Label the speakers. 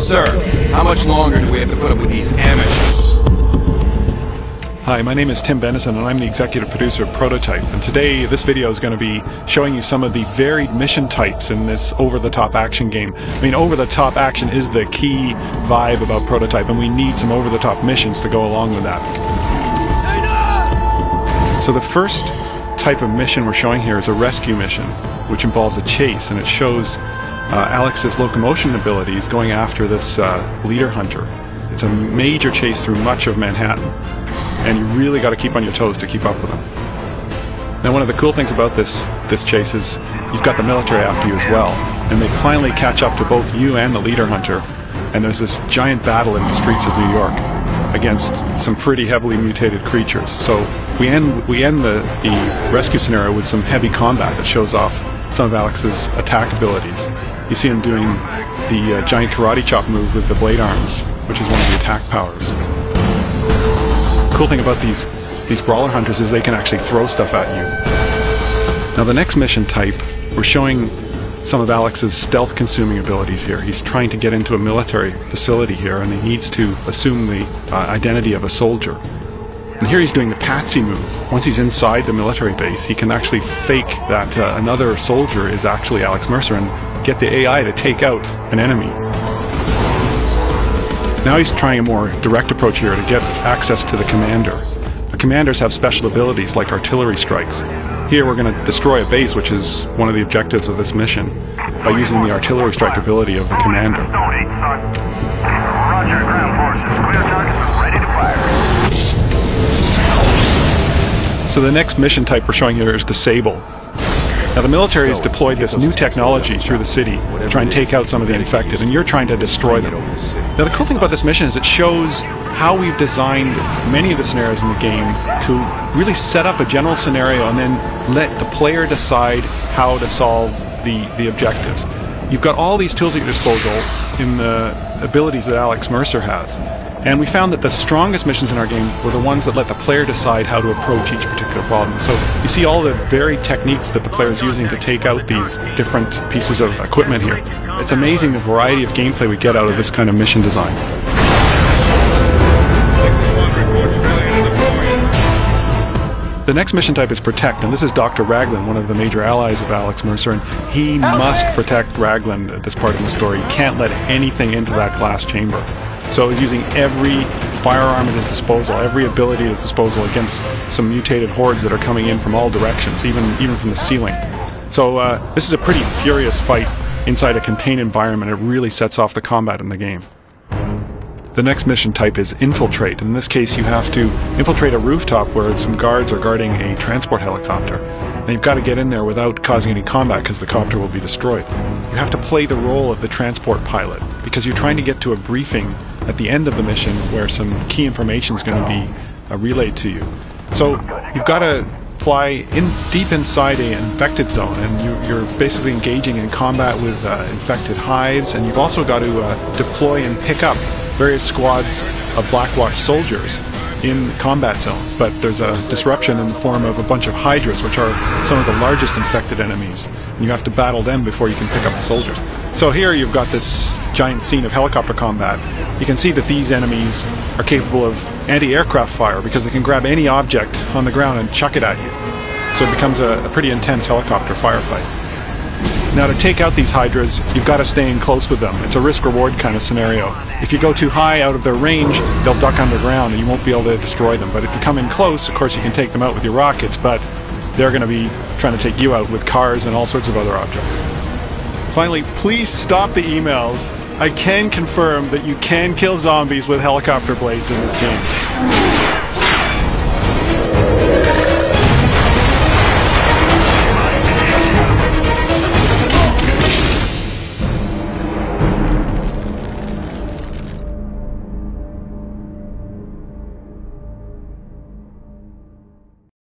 Speaker 1: Sir, how much longer do we have to put up with these amateurs?
Speaker 2: Hi, my name is Tim Bennison and I'm the executive producer of Prototype, and today this video is going to be showing you some of the varied mission types in this over-the-top action game. I mean, over-the-top action is the key vibe about Prototype, and we need some over-the-top missions to go along with that. So the first type of mission we're showing here is a rescue mission, which involves a chase, and it shows Alex's locomotion abilities going after this leader hunter. It's a major chase through much of Manhattan, and you really got to keep on your toes to keep up with him. Now, one of the cool things about this chase is you've got the military after you as well, and they finally catch up to both you and the leader hunter, and there's this giant battle in the streets of New York against some pretty heavily mutated creatures. So we end the rescue scenario with some heavy combat that shows off some of Alex's attack abilities. You see him doing the giant karate chop move with the blade arms, which is one of the attack powers. The cool thing about these brawler hunters is they can actually throw stuff at you. Now, the next mission type, we're showing some of Alex's stealth consuming abilities here. He's trying to get into a military facility here, and he needs to assume the identity of a soldier. And here he's doing the patsy move. Once he's inside the military base, he can actually fake that another soldier is actually Alex Mercer and get the AI to take out an enemy. Now he's trying a more direct approach here to get access to the commander. The commanders have special abilities like artillery strikes. Here we're going to destroy a base, which is one of the objectives of this mission, by using the artillery strike ability of the commander.
Speaker 3: Roger, ground forces. Clear targets, ready to fire.
Speaker 2: So the next mission type we're showing here is the Sable. Now, the military has deployed this new technology through the city to try and take out some of the infected, and you're trying to destroy them. Now, the cool thing about this mission is it shows how we've designed many of the scenarios in the game to really set up a general scenario and then let the player decide how to solve the objectives. You've got all these tools at your disposal in the abilities that Alex Mercer has. And we found that the strongest missions in our game were the ones that let the player decide how to approach each particular problem. So you see all the varied techniques that the player is using to take out these different pieces of equipment here. It's amazing the variety of gameplay we get out of this kind of mission design. The next mission type is Protect, and this is Dr. Raglan, one of the major allies of Alex Mercer, and he must protect Raglan at this part of the story. He can't let anything into that glass chamber. So he's using every firearm at his disposal, every ability at his disposal against some mutated hordes that are coming in from all directions, even from the ceiling. So this is a pretty furious fight inside a contained environment. It really sets off the combat in the game. The next mission type is Infiltrate. In this case, you have to infiltrate a rooftop where some guards are guarding a transport helicopter. And you've got to get in there without causing any combat because the copter will be destroyed. You have to play the role of the transport pilot because you're trying to get to a briefing at the end of the mission where some key information is going to be relayed to you. So you've got to fly deep inside an infected zone, and you're basically engaging in combat with infected hives, and you've also got to deploy and pick up various squads of Blackwatch soldiers in combat zones. But there's a disruption in the form of a bunch of hydras, which are some of the largest infected enemies, and you have to battle them before you can pick up the soldiers. So here you've got this giant scene of helicopter combat. You can see that these enemies are capable of anti-aircraft fire because they can grab any object on the ground and chuck it at you. So it becomes a pretty intense helicopter firefight. Now, to take out these hydras, you've got to stay in close with them. It's a risk-reward kind of scenario. If you go too high out of their range, they'll duck underground and you won't be able to destroy them. But if you come in close, of course you can take them out with your rockets, but they're going to be trying to take you out with cars and all sorts of other objects. Finally, please stop the emails. I can confirm that you can kill zombies with helicopter blades in this game.